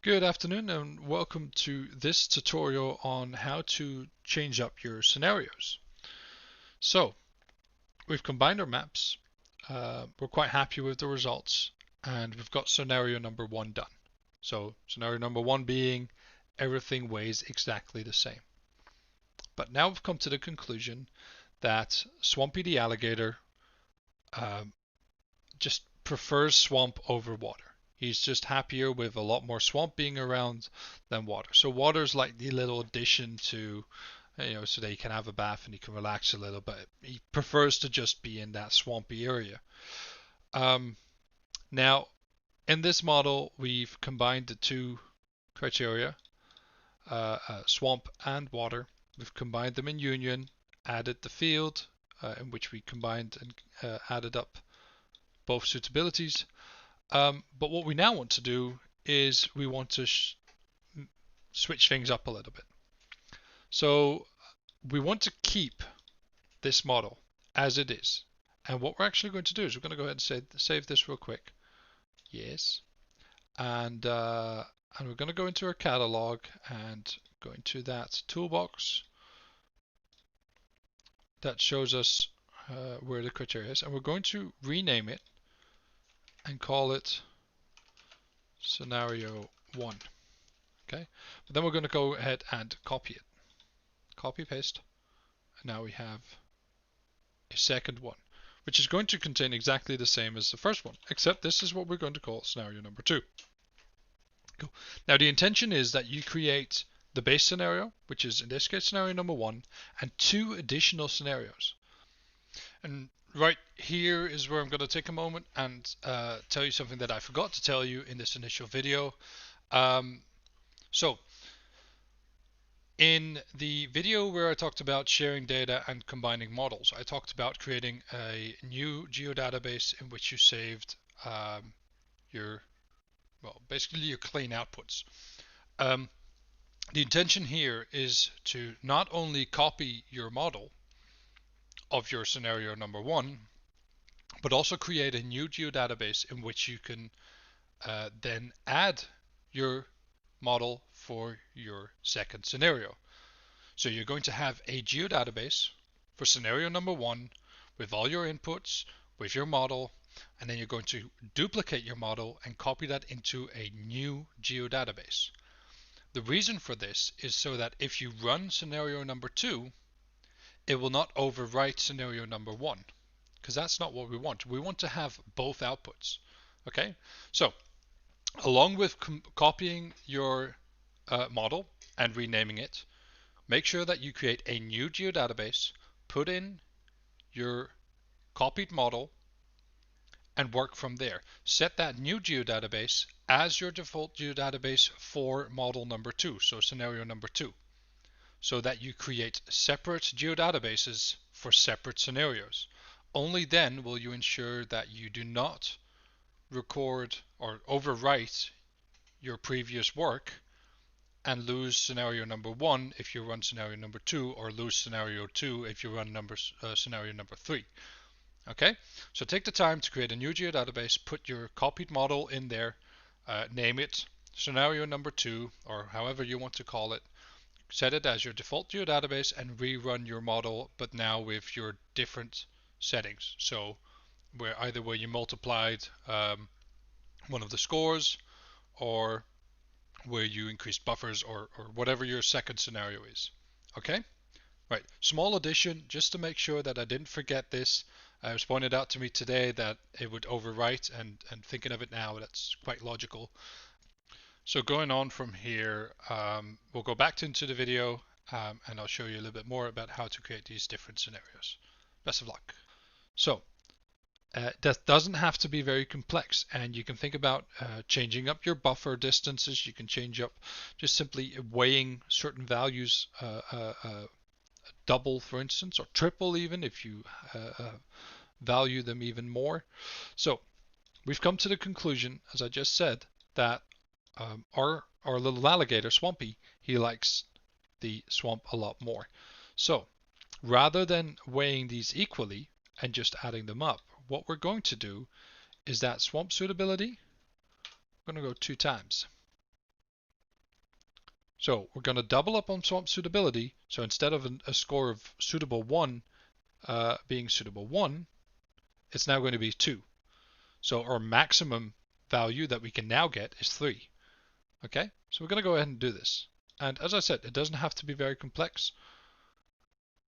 Good afternoon and welcome to this tutorial on how to change up your scenarios. So we've combined our maps, we're quite happy with the results, and we've got scenario number one done. So scenario number one being everything weighs exactly the same. But now we've come to the conclusion that Swampy the alligator um, just prefers swamp over water. He's just happier with a lot more swamp being around than water. So water's like the little addition to, so that he can have a bath and he can relax a little, but he prefers to just be in that swampy area. Um, Now, in this model, we've combined the two criteria, swamp and water. We've combined them in union, added the field in which we combined and added up both suitabilities. But what we now want to do is we want to switch things up a little bit. So we want to keep this model as it is. And what we're actually going to do is we're going to go ahead and save this real quick. Yes. And we're going to go into our catalog and go into that toolbox that shows us where the criteria is. And we're going to rename it and call it scenario 1. Okay, but then we're going to go ahead and copy it. Copy paste. And now we have a second one, which is going to contain exactly the same as the first one, except this is what we're going to call scenario number 2. Cool. Now the intention is that you create the base scenario, which is in this case scenario number 1, and 2 additional scenarios. And right here is where I'm going to take a moment and tell you something that I forgot to tell you in this initial video. So in the video where I talked about sharing data and combining models, I talked about creating a new geodatabase in which you saved basically your clean outputs. The intention here is to not only copy your model of your scenario number 1, but also create a new geodatabase in which you can then add your model for your second scenario. So you're going to have a geodatabase for scenario number 1 with all your inputs, with your model, and then you're going to duplicate your model and copy that into a new geodatabase. The reason for this is so that if you run scenario number 2, it will not overwrite scenario number 1, because that's not what we want. We want to have both outputs. Okay, so along with copying your model and renaming it, make sure that you create a new geodatabase, put in your copied model, and work from there. Set that new geodatabase as your default geodatabase for model number 2, so scenario number 2, so that you create separate geodatabases for separate scenarios. Only then will you ensure that you do not record or overwrite your previous work and lose scenario number 1 if you run scenario number 2, or lose scenario 2 if you run scenario number 3. Okay, so take the time to create a new geodatabase, put your copied model in there, name it scenario number 2, or however you want to call it, set it as your default geodatabase, and rerun your model, but now with your different settings. So where you multiplied one of the scores, or where you increased buffers, or whatever your second scenario is. Okay? Right, small addition just to make sure that I didn't forget this. It was pointed out to me today that it would overwrite, and thinking of it now, that's quite logical. So going on from here, we'll go back into the video and I'll show you a little bit more about how to create these different scenarios. Best of luck. So that doesn't have to be very complex, and you can think about changing up your buffer distances. You can change up just simply weighing certain values double, for instance, or triple even if you value them even more. So we've come to the conclusion, as I just said, that our little alligator, Swampy, he likes the swamp a lot more. So rather than weighing these equally and just adding them up, what we're going to do is that swamp suitability, we're going to go 2 times. So we're going to double up on swamp suitability. So instead of a score of suitable 1 being suitable 1, it's now going to be 2. So our maximum value that we can now get is 3. Okay, so we're going to go ahead and do this. And as I said, it doesn't have to be very complex,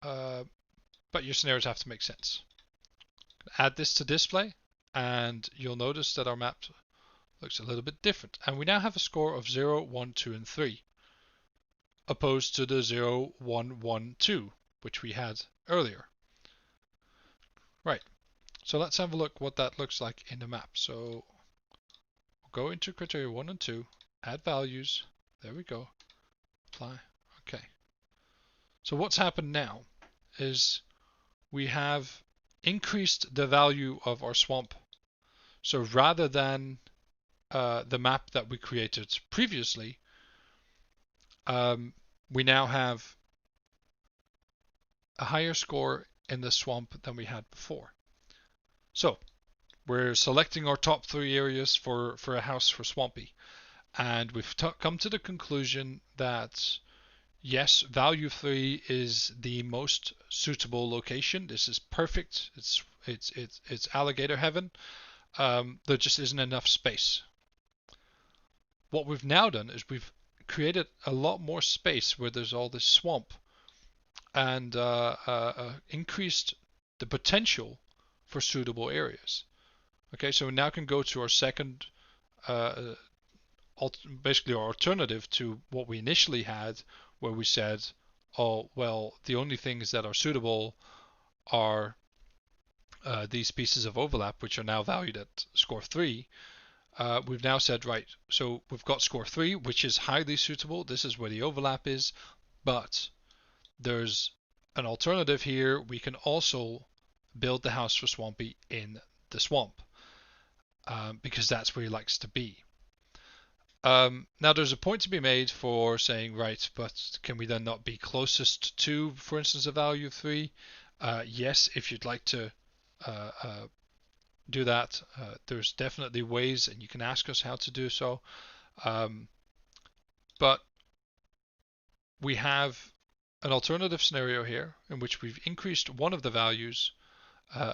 but your scenarios have to make sense. Add this to display, and you'll notice that our map looks a little bit different. And we now have a score of 0, 1, 2, and 3, opposed to the 0, 1, 1, 2, which we had earlier. Right, so let's have a look what that looks like in the map. So we'll go into criteria 1 and 2, add values, there we go, apply, okay. So what's happened now is we have increased the value of our swamp. So rather than the map that we created previously, we now have a higher score in the swamp than we had before. So we're selecting our top 3 areas for a house for Swampy, and we've come to the conclusion that yes, value 3 is the most suitable location. This is perfect. It's alligator heaven. There just isn't enough space. What we've now done is we've created a lot more space where there's all this swamp, and increased the potential for suitable areas. Okay, so we now can go to our second, basically our alternative to what we initially had, where we said, oh, well, the only things that are suitable are these pieces of overlap, which are now valued at score 3. We've now said, right, so we've got score 3, which is highly suitable. This is where the overlap is, but there's an alternative here. We can also build the house for Swampy in the swamp, because that's where he likes to be. Now there's a point to be made for saying, right, but can we then not be closest to, for instance, a value of 3? Yes, if you'd like to do that, there's definitely ways, and you can ask us how to do so. But we have an alternative scenario here in which we've increased one of the values,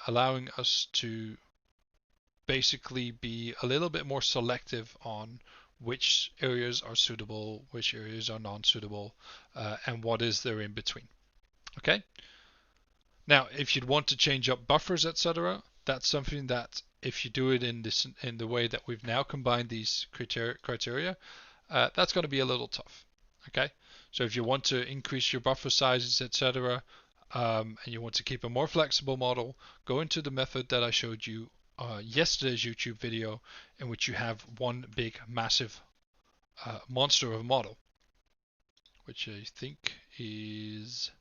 allowing us to basically be a little bit more selective on which areas are suitable, which areas are non-suitable, and what is there in between. Okay. Now, if you'd want to change up buffers, etc., that's something that if you do it in the way that we've now combined these criteria, that's going to be a little tough. Okay. So if you want to increase your buffer sizes, etc., and you want to keep a more flexible model, go into the method that I showed you yesterday's YouTube video, in which you have one big massive monster of a model, which I think is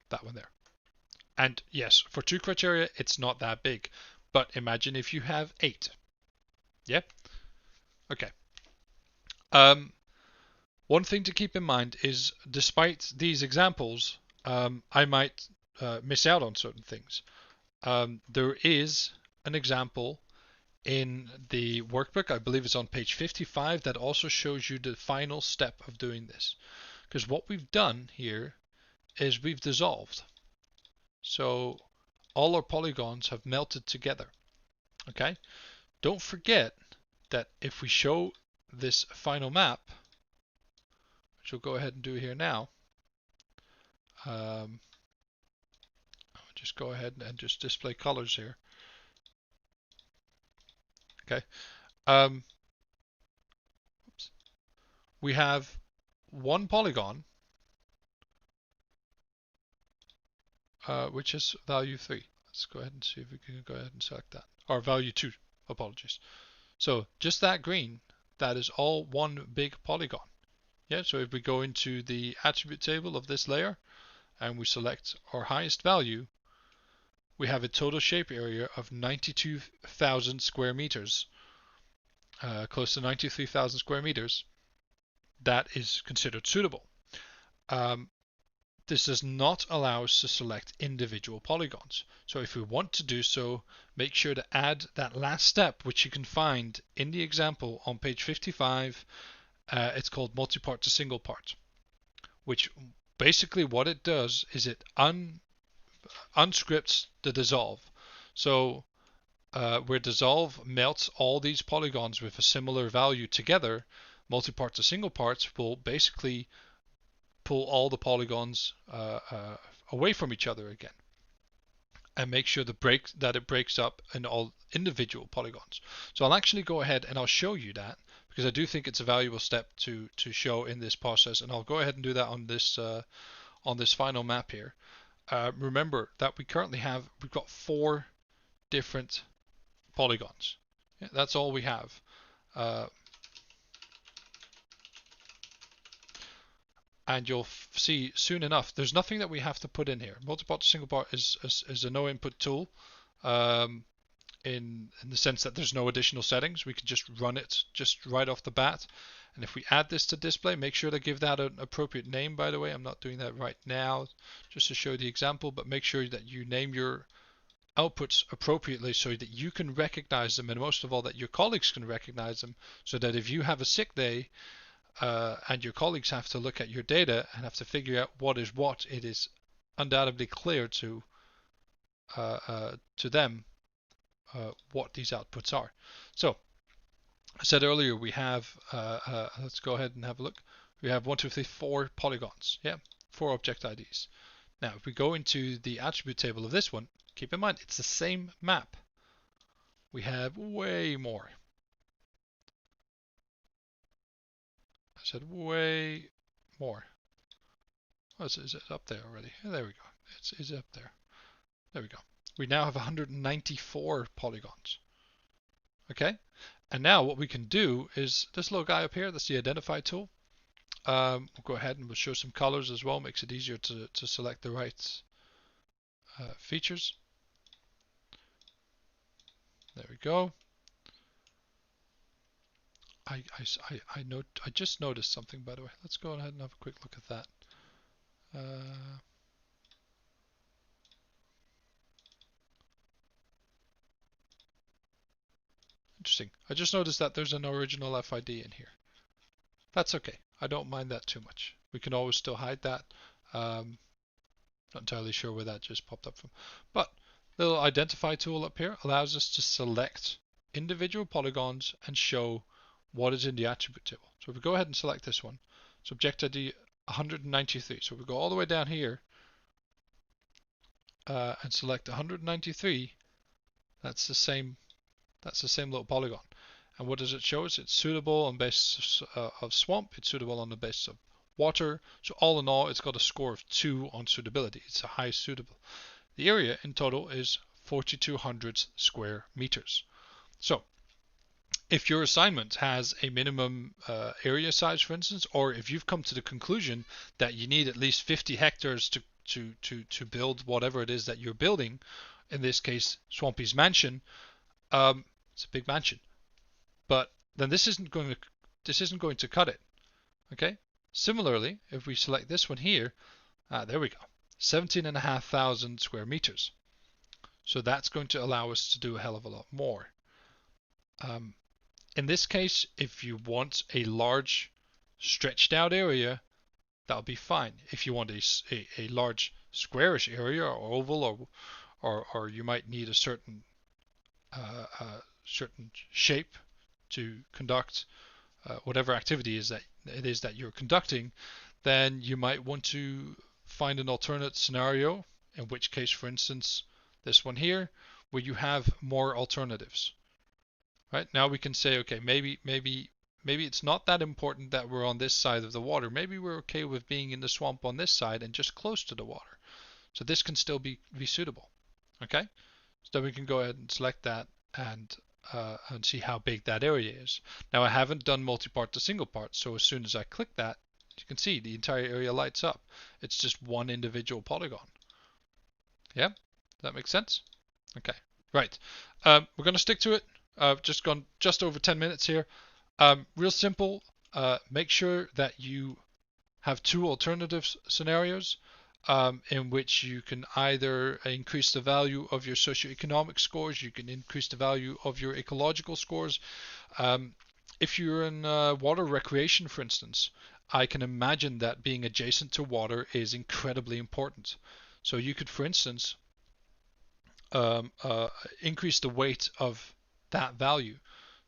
that one there. And yes, for 2 criteria, it's not that big, but imagine if you have 8. Yeah? Okay. One thing to keep in mind is, despite these examples, I might miss out on certain things. There is an example in the workbook, I believe it's on page 55, that also shows you the final step of doing this. Because what we've done here is we've dissolved. So all our polygons have melted together. Okay? Don't forget that if we show this final map, which we'll go ahead and do here now, I'll just go ahead and just display colors here. Okay. We have one polygon, which is value 3. Let's go ahead and see if we can go ahead and select that. Or value 2, apologies. So just that green, that is all one big polygon. Yeah, so if we go into the attribute table of this layer and we select our highest value, we have a total shape area of 92,000 square meters, close to 93,000 square meters. That is considered suitable. This does not allow us to select individual polygons. So if we want to do so, make sure to add that last step, which you can find in the example on page 55, It's called multipart to single part, which basically what it does is it unscripts the dissolve. So where dissolve melts all these polygons with a similar value together, multipart to single parts will basically pull all the polygons away from each other again and make sure that it breaks up in all individual polygons. So I'll actually go ahead and I'll show you that, because I do think it's a valuable step to show in this process, and I'll go ahead and do that on this final map here. Remember that we've got 4 different polygons. Yeah, that's all we have. And you'll see soon enough, there's nothing that we have to put in here. Multipart to single part is a no input tool, in the sense that there's no additional settings. We can just run it just right off the bat. And if we add this to display, make sure to give that an appropriate name, by the way. I'm not doing that right now just to show the example, but make sure that you name your outputs appropriately so that you can recognize them, and most of all that your colleagues can recognize them, so that if you have a sick day and your colleagues have to look at your data and have to figure out what is what, it is undoubtedly clear to them what these outputs are. So I said earlier we have, let's go ahead and have a look. We have 1, 2, 3, 4 polygons. Yeah, 4 object IDs. Now if we go into the attribute table of this one, keep in mind it's the same map. We have way more. I said way more. Oh, is it up there already? Oh, there we go. It's up there. There we go. We now have 194 polygons. Okay, and now what we can do is this little guy up here, that's the identify tool. We'll go ahead and we'll show some colors as well, makes it easier to select the right features. There we go. I just noticed something, by the way. Let's go ahead and have a quick look at that. Interesting. I just noticed that there's an original FID in here. That's okay. I don't mind that too much. We can always still hide that. Not entirely sure where that just popped up from. But the little identify tool up here allows us to select individual polygons and show what is in the attribute table. So if we go ahead and select this one, so object ID 193. So we go all the way down here and select 193. That's the same little polygon. And what does it show us? It's suitable on the basis of swamp. It's suitable on the basis of water. So all in all, it's got a score of 2 on suitability. It's a high suitable. The area in total is 4,200 square meters. So if your assignment has a minimum area size, for instance, or if you've come to the conclusion that you need at least 50 hectares to build whatever it is that you're building, in this case, Swampy's mansion, it's a big mansion, but then this isn't going to cut it. Okay. Similarly, if we select this one here, there we go, 17,500 square meters. So that's going to allow us to do a hell of a lot more. In this case, if you want a large stretched out area, that'll be fine. If you want a large squarish area or oval, or you might need a certain shape to conduct whatever activity it is that you're conducting, then you might want to find an alternate scenario, in which case, for instance, this one here, where you have more alternatives. Right? Now we can say, okay, maybe it's not that important that we're on this side of the water. Maybe we're okay with being in the swamp on this side and just close to the water. So this can still be suitable. Okay? So then we can go ahead and select that and see how big that area is. Now I haven't done multi-part to single part, so as soon as I click that, you can see the entire area lights up. It's just one individual polygon. Yeah? Does that make sense? Okay. Right. We're going to stick to it. Just gone just over 10 minutes here. Real simple. Make sure that you have 2 alternative scenarios in which you can either increase the value of your socioeconomic scores, you can increase the value of your ecological scores. If you're in water recreation, for instance, I can imagine that being adjacent to water is incredibly important. So you could, for instance, um, uh, increase the weight of that value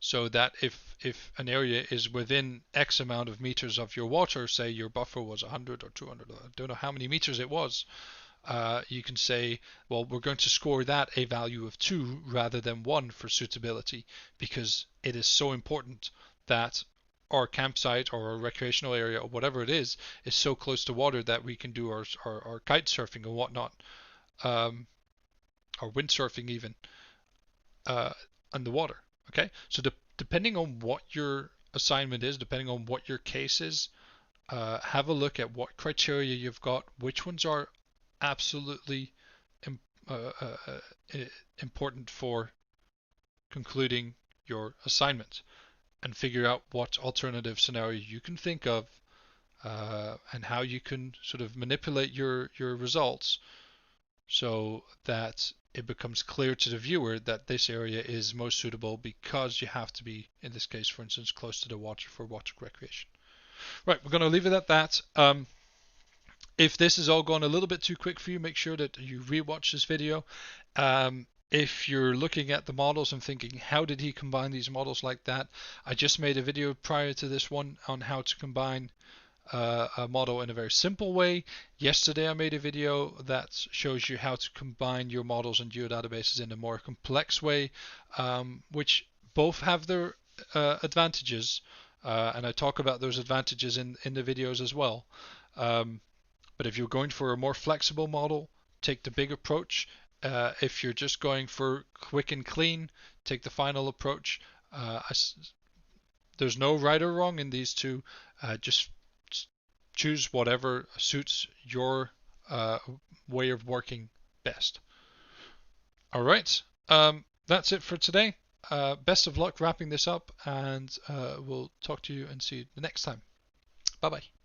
so that if an area is within X amount of meters of your water, say your buffer was 100 or 200, I don't know how many meters it was, you can say, well, we're going to score that a value of 2 rather than 1 for suitability, because it is so important that our campsite or our recreational area or whatever it is so close to water that we can do our kite surfing and whatnot, um, or windsurfing even, uh, on the water. Okay, so depending on what your assignment is, depending on what your case is, have a look at what criteria you've got, which ones are absolutely uh, uh, uh, important for concluding your assignment, and figure out what alternative scenario you can think of, and how you can sort of manipulate your results so that it becomes clear to the viewer that this area is most suitable because you have to be, in this case, for instance, close to the water for water recreation. Right, we're going to leave it at that. If this has all gone a little bit too quick for you, make sure that you rewatch this video. If you're looking at the models and thinking, how did he combine these models like that? I just made a video prior to this one on how to combine a model in a very simple way. Yesterday I made a video that shows you how to combine your models and geodatabases in a more complex way, which both have their advantages, and I talk about those advantages in the videos as well. But if you're going for a more flexible model, take the big approach. If you're just going for quick and clean, take the final approach. There's no right or wrong in these two. Just choose whatever suits your way of working best. All right, that's it for today. Best of luck wrapping this up, and we'll talk to you and see you the next time. Bye bye.